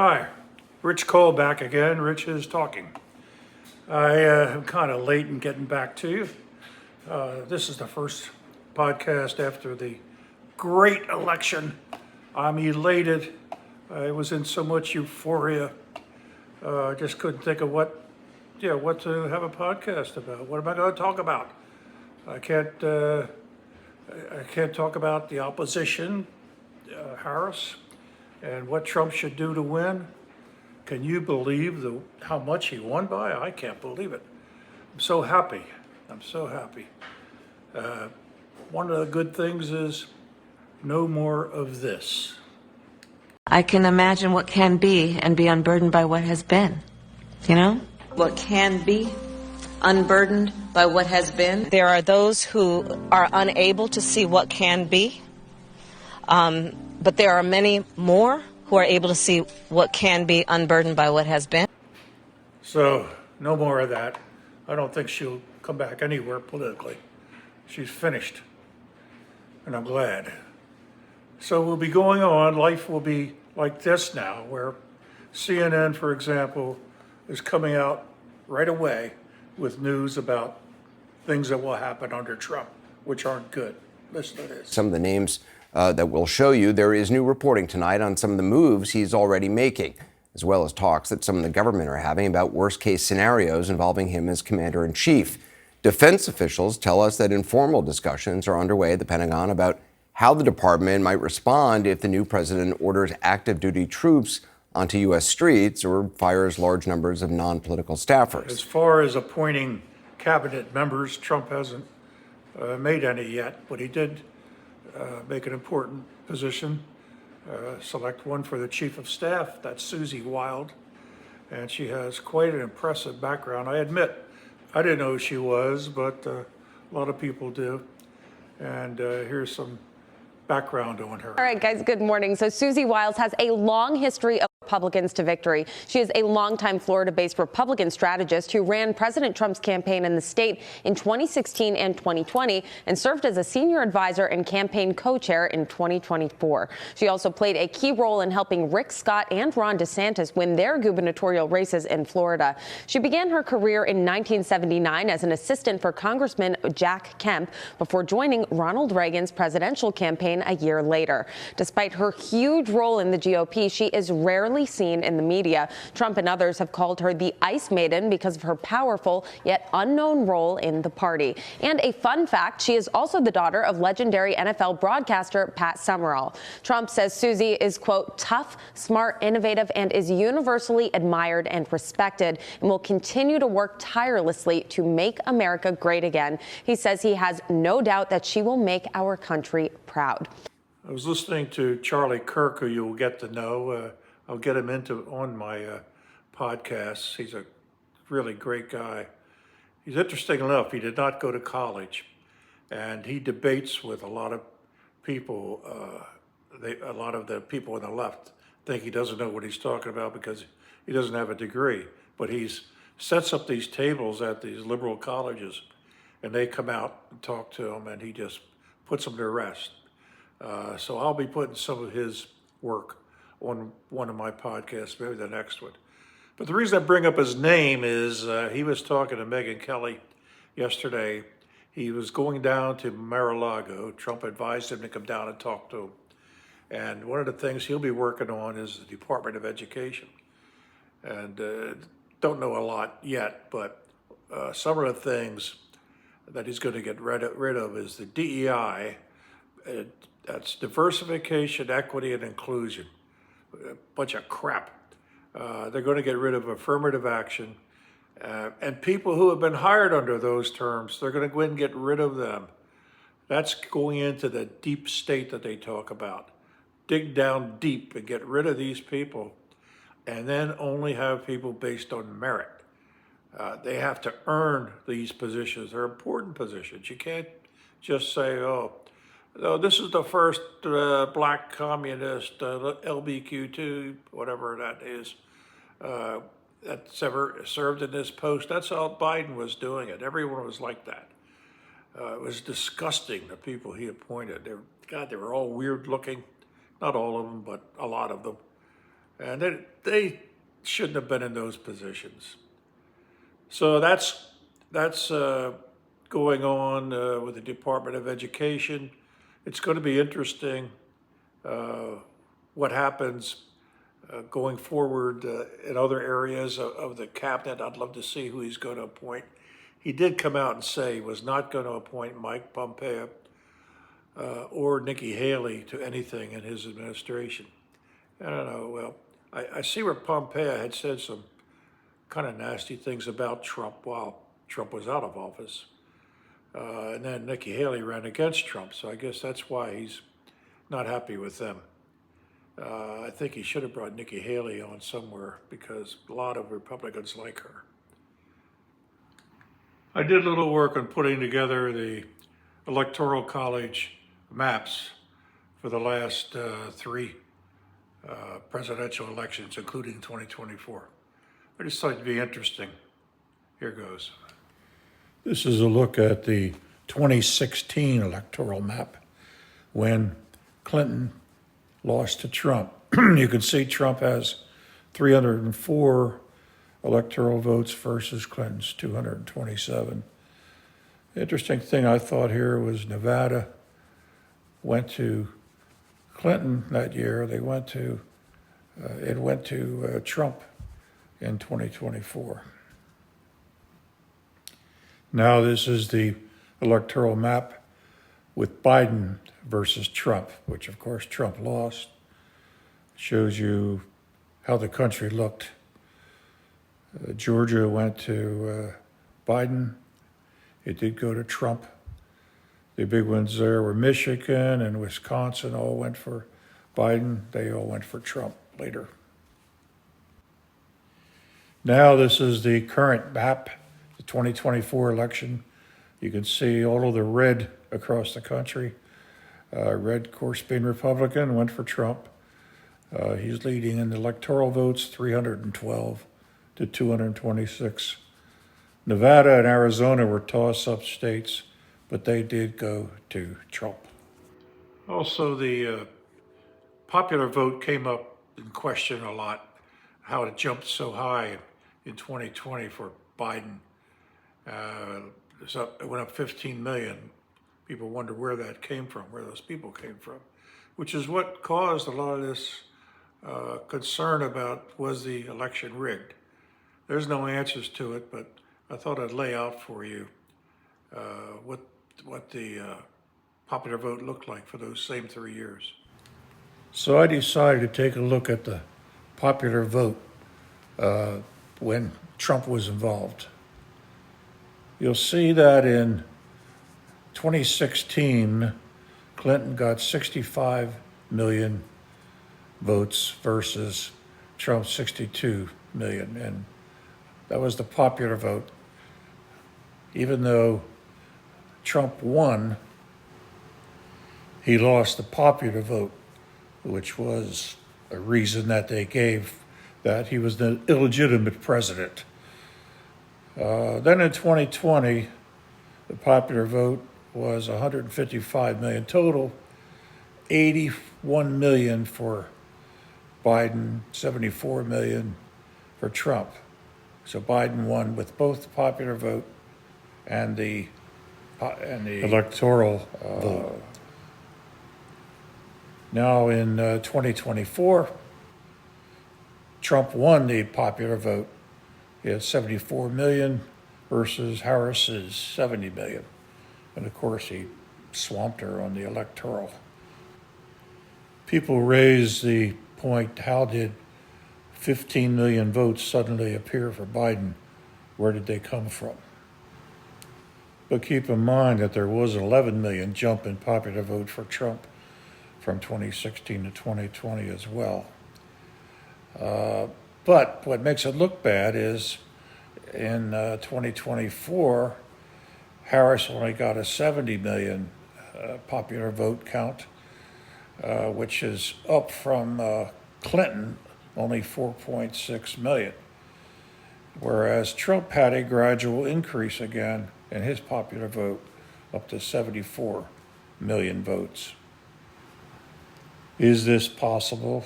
Hi, Rich Cole back again. Rich is talking. I am kind of late in getting back to you. This is the first podcast after the great election. I'm elated. I was in so much euphoria. I just couldn't think of what to have a podcast about. What am I going to talk about? I can't. I can't talk about the opposition, Harris, and what Trump should do to win. Can you believe how much he won by? I can't believe it. I'm so happy. I'm so happy. One of the good things is no more of this. I can imagine what can be and be unburdened by what has been. You know? What can be unburdened by what has been. There are those who are unable to see what can be, but there are many more who are able to see what can be unburdened by what has been. So, no more of that. I don't think she'll come back anywhere politically. She's finished. And I'm glad. So we'll be going on. Life will be like this now, where CNN, for example, is coming out right away with news about things that will happen under Trump, which aren't good. Listen to this. Some of the names that we'll show you, there is new reporting tonight on some of the moves he's already making, as well as talks that some in the government are having about worst-case scenarios involving him as commander-in-chief. Defense officials tell us that informal discussions are underway at the Pentagon about how the department might respond if the new president orders active-duty troops onto U.S. streets or fires large numbers of non-political staffers. As far as appointing cabinet members, Trump hasn't made any yet, but he did make an important position, select one for the chief of staff. That's Susie Wild, and she has quite an impressive background. I admit, I didn't know who she was, but a lot of people do. And here's some background on her. All right, guys, good morning. So Susie Wiles has a long history of Republicans to victory. She is a longtime Florida-based Republican strategist who ran President Trump's campaign in the state in 2016 and 2020 and served as a senior advisor and campaign co-chair in 2024. She also played a key role in helping Rick Scott and Ron DeSantis win their gubernatorial races in Florida. She began her career in 1979 as an assistant for Congressman Jack Kemp before joining Ronald Reagan's presidential campaign a year later. Despite her huge role in the GOP, she is rarely seen in the media. Trump and others have called her the Ice Maiden because of her powerful yet unknown role in the party. And a fun fact, she is also the daughter of legendary NFL broadcaster Pat Summerall. Trump says Susie is, quote, tough, smart, innovative, and is universally admired and respected and will continue to work tirelessly to make America great again. He says he has no doubt that she will make our country proud. I was listening to Charlie Kirk, who you'll get to know. I'll get him on my podcast. He's a really great guy. He's interesting enough. He did not go to college, and he debates with a lot of people. A lot of the people on the left think he doesn't know what he's talking about because he doesn't have a degree. But he sets up these tables at these liberal colleges, and they come out and talk to him, and he just puts them to rest. So I'll be putting some of his work on one of my podcasts, maybe the next one. But the reason I bring up his name is he was talking to Megyn Kelly yesterday. He was going down to Mar-a-Lago. Trump advised him to come down and talk to him. And one of the things he'll be working on is the Department of Education. And don't know a lot yet, but some of the things that he's going to get rid of is the DEI. That's diversification, equity, and inclusion. A bunch of crap. They're going to get rid of affirmative action. And people who have been hired under those terms, they're going to go in and get rid of them. That's going into the deep state that they talk about. Dig down deep and get rid of these people, and then only have people based on merit. They have to earn these positions. They're important positions. You can't just say, oh, this is the first black communist, LBQ2, whatever that is, that's ever served in this post. That's how Biden was doing it. Everyone was like that. It was disgusting, the people he appointed. They were all weird looking. Not all of them, but a lot of them. And they shouldn't have been in those positions. So that's going on with the Department of Education. It's going to be interesting what happens going forward in other areas of the cabinet. I'd love to see who he's going to appoint. He did come out and say he was not going to appoint Mike Pompeo or Nikki Haley to anything in his administration. I don't know. Well, I see where Pompeo had said some kind of nasty things about Trump while Trump was out of office. And then Nikki Haley ran against Trump, so I guess that's why he's not happy with them. I think he should have brought Nikki Haley on somewhere because a lot of Republicans like her. I did a little work on putting together the Electoral College maps for the last three presidential elections, including 2024. I just thought it'd be interesting. Here goes. This is a look at the 2016 electoral map when Clinton lost to Trump. You can see Trump has 304 electoral votes versus Clinton's 227. The interesting thing I thought here was Nevada went to Clinton that year. It went to Trump in 2024. Now this is the electoral map with Biden versus Trump, which of course Trump lost. Shows you how the country looked. Georgia went to Biden. It did go to Trump. The big ones there were Michigan and Wisconsin all went for Biden. They all went for Trump later. Now this is the current map, the 2024 election. You can see all of the red across the country. Red, of course, being Republican, went for Trump. He's leading in the electoral votes, 312 to 226. Nevada and Arizona were toss-up states, but they did go to Trump. Also, the popular vote came up in question a lot, how it jumped so high in 2020 for Biden. It went up 15 million. People wonder where that came from, where those people came from, which is what caused a lot of this concern about was the election rigged. There's no answers to it, but I thought I'd lay out for you what the popular vote looked like for those same 3 years. So I decided to take a look at the popular vote when Trump was involved. You'll see that in 2016, Clinton got 65 million votes versus Trump's 62 million. And that was the popular vote. Even though Trump won, he lost the popular vote, which was a reason that they gave that he was the illegitimate president. Then in 2020, the popular vote was 155 million total, 81 million for Biden, 74 million for Trump. So Biden won with both the popular vote and the electoral vote. Now in 2024, Trump won the popular vote. He had 74 million versus Harris's 70 million. And of course, he swamped her on the electoral. People raise the point, how did 15 million votes suddenly appear for Biden? Where did they come from? But keep in mind that there was an 11 million jump in popular vote for Trump from 2016 to 2020 as well. But what makes it look bad is in 2024, Harris only got a 70 million popular vote count, which is up from Clinton, only 4.6 million. Whereas Trump had a gradual increase again in his popular vote, up to 74 million votes. Is this possible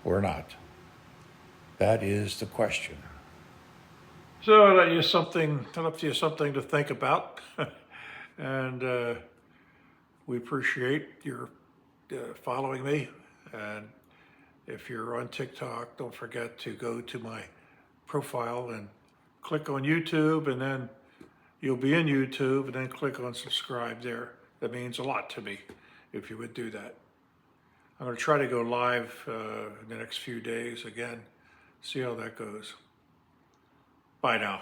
or not? That is the question. So I left you something to think about, and we appreciate your following me. And if you're on TikTok, don't forget to go to my profile and click on YouTube, and then you'll be in YouTube, and then click on subscribe there. That means a lot to me if you would do that. I'm going to try to go live in the next few days again, see how that goes. Bye now.